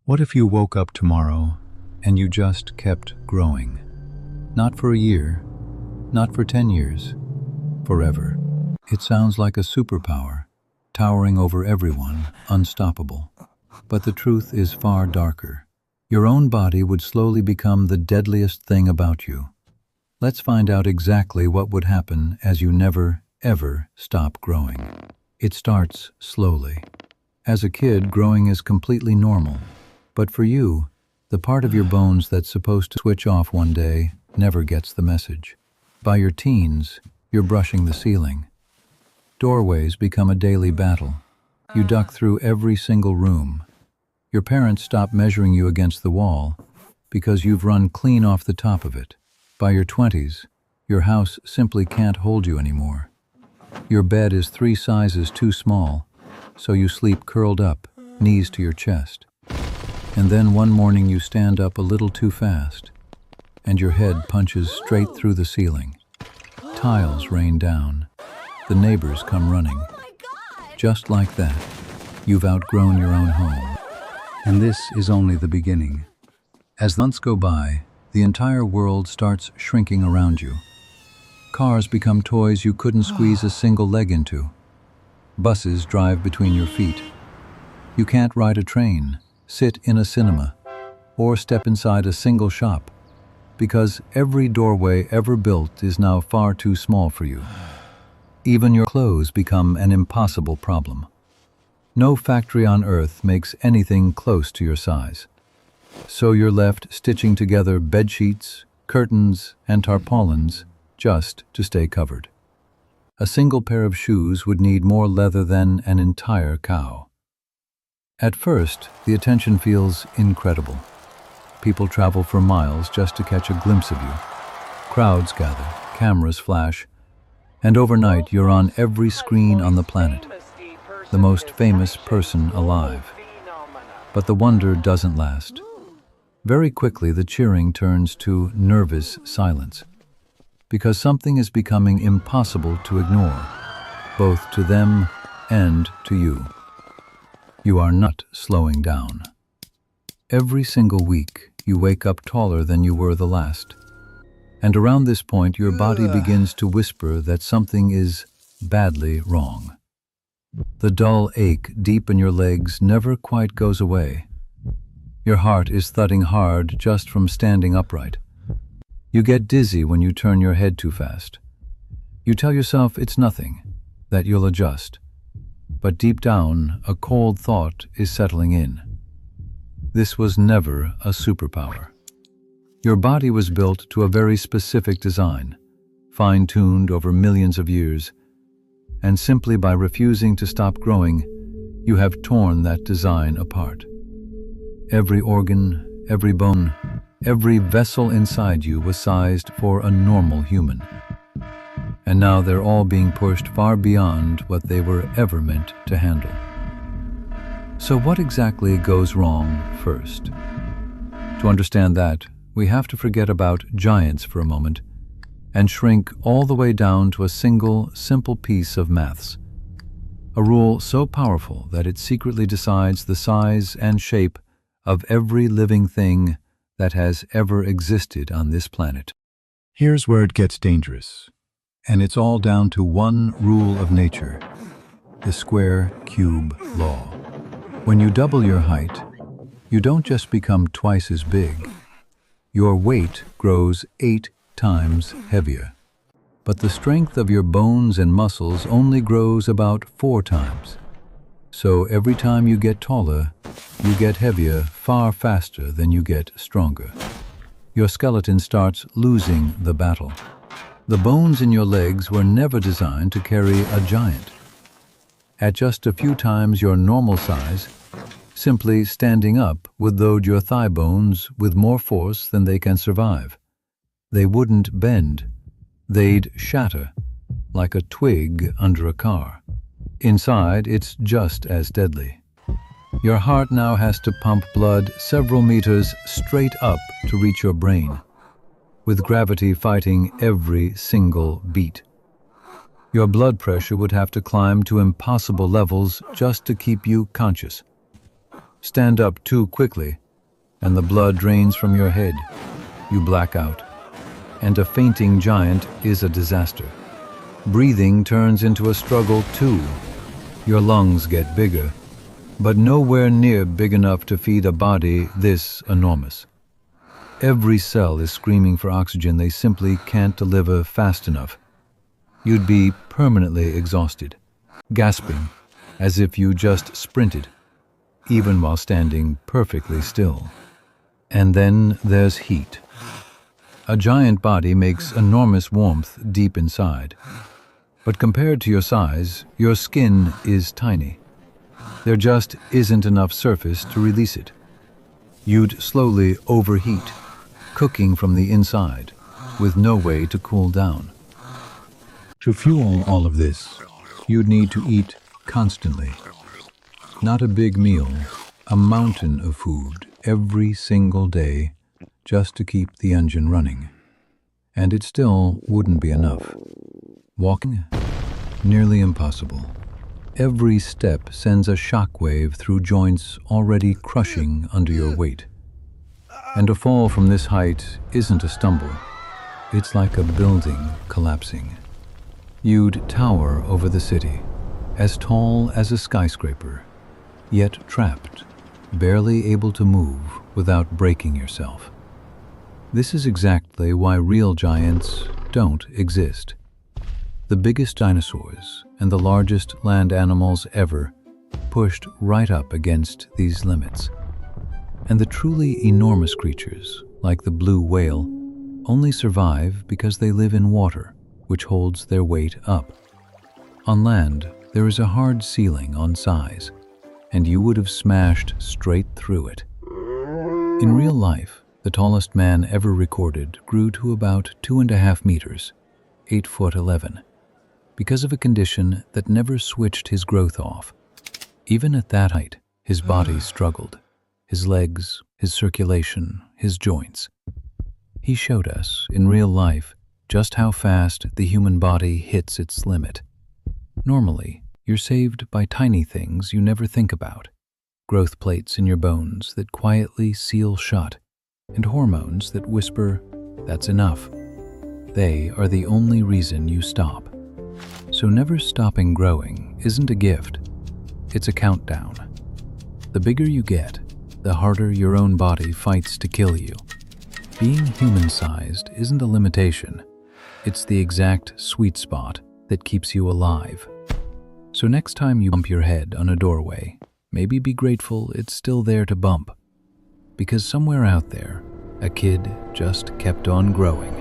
What if you woke up tomorrow and you just kept growing? Not for a year, not for 10 years, forever. It sounds like a superpower, towering over everyone, unstoppable. But the truth is far darker. Your own body would slowly become the deadliest thing about you. Let's find out exactly what would happen as you never, ever stop growing. It starts slowly. As a kid, growing is completely normal. But for you, the part of your bones that's supposed to switch off one day never gets the message. By your teens, you're brushing the ceiling. Doorways become a daily battle. You duck through every single room. Your parents stop measuring you against the wall because you've run clean off the top of it. By your 20s, your house simply can't hold you anymore. Your bed is 3 sizes too small, so you sleep curled up, knees to your chest. And then one morning you stand up a little too fast, and your head punches straight through the ceiling. Tiles rain down. The neighbors come running. Just like that, you've outgrown your own home. And this is only the beginning. As the months go by, the entire world starts shrinking around you. Cars become toys you couldn't squeeze a single leg into. Buses drive between your feet. You can't ride a train, sit in a cinema, or step inside a single shop, because every doorway ever built is now far too small for you. Even your clothes become an impossible problem. No factory on earth makes anything close to your size. So you're left stitching together bedsheets, curtains, and tarpaulins just to stay covered. A single pair of shoes would need more leather than an entire cow. At first, the attention feels incredible. People travel for miles just to catch a glimpse of you. Crowds gather, cameras flash, and overnight you're on every screen on the planet, the most famous person alive. But the wonder doesn't last. Very quickly, the cheering turns to nervous silence, because something is becoming impossible to ignore, both to them and to you. You are not slowing down. Every single week, you wake up taller than you were the last. And around this point, your body begins to whisper that something is badly wrong. The dull ache deep in your legs never quite goes away. Your heart is thudding hard just from standing upright. You get dizzy when you turn your head too fast. You tell yourself it's nothing, that you'll adjust. But deep down, a cold thought is settling in. This was never a superpower. Your body was built to a very specific design, fine-tuned over millions of years, and simply by refusing to stop growing, you have torn that design apart. Every organ, every bone, every vessel inside you was sized for a normal human. And now they're all being pushed far beyond what they were ever meant to handle. So what exactly goes wrong first? To understand that, we have to forget about giants for a moment and shrink all the way down to a single, simple piece of maths. A rule so powerful that it secretly decides the size and shape of every living thing that has ever existed on this planet. Here's where it gets dangerous. And it's all down to one rule of nature, the square-cube law. When you double your height, you don't just become twice as big. Your weight grows 8 times heavier. But the strength of your bones and muscles only grows about 4 times. So every time you get taller, you get heavier far faster than you get stronger. Your skeleton starts losing the battle. The bones in your legs were never designed to carry a giant. At just a few times your normal size, simply standing up would load your thigh bones with more force than they can survive. They wouldn't bend. They'd shatter, like a twig under a car. Inside, it's just as deadly. Your heart now has to pump blood several meters straight up to reach your brain, with gravity fighting every single beat. Your blood pressure would have to climb to impossible levels just to keep you conscious. stand up too quickly, and the blood drains from your head. You black out. And a fainting giant is a disaster. Breathing turns into a struggle too. Your lungs get bigger, but nowhere near big enough to feed a body this enormous. Every cell is screaming for oxygen they simply can't deliver fast enough. You'd be permanently exhausted, gasping as if you just sprinted, even while standing perfectly still. And then there's heat. A giant body makes enormous warmth deep inside. But compared to your size, your skin is tiny. There just isn't enough surface to release it. You'd slowly overheat, cooking from the inside, with no way to cool down. To fuel all of this, you'd need to eat constantly. Not a big meal, a mountain of food every single day just to keep the engine running. And it still wouldn't be enough. Walking? Nearly impossible. Every step sends a shockwave through joints already crushing under your weight. And a fall from this height isn't a stumble. It's like a building collapsing. You'd tower over the city, as tall as a skyscraper, yet trapped, barely able to move without breaking yourself. This is exactly why real giants don't exist. The biggest dinosaurs and the largest land animals ever pushed right up against these limits. And the truly enormous creatures, like the blue whale, only survive because they live in water, which holds their weight up. On land, there is a hard ceiling on size, and you would have smashed straight through it. In real life, the tallest man ever recorded grew to about 2.5 meters, 8'11", because of a condition that never switched his growth off. Even at that height, his body struggled. His legs, his circulation, his joints. He showed us, in real life, just how fast the human body hits its limit. Normally, you're saved by tiny things you never think about. Growth plates in your bones that quietly seal shut, and hormones that whisper, "That's enough." They are the only reason you stop. So never stopping growing isn't a gift, it's a countdown. The bigger you get, the harder your own body fights to kill you. Being human-sized isn't a limitation, it's the exact sweet spot that keeps you alive. So next time you bump your head on a doorway, maybe be grateful it's still there to bump. Because somewhere out there, a kid just kept on growing.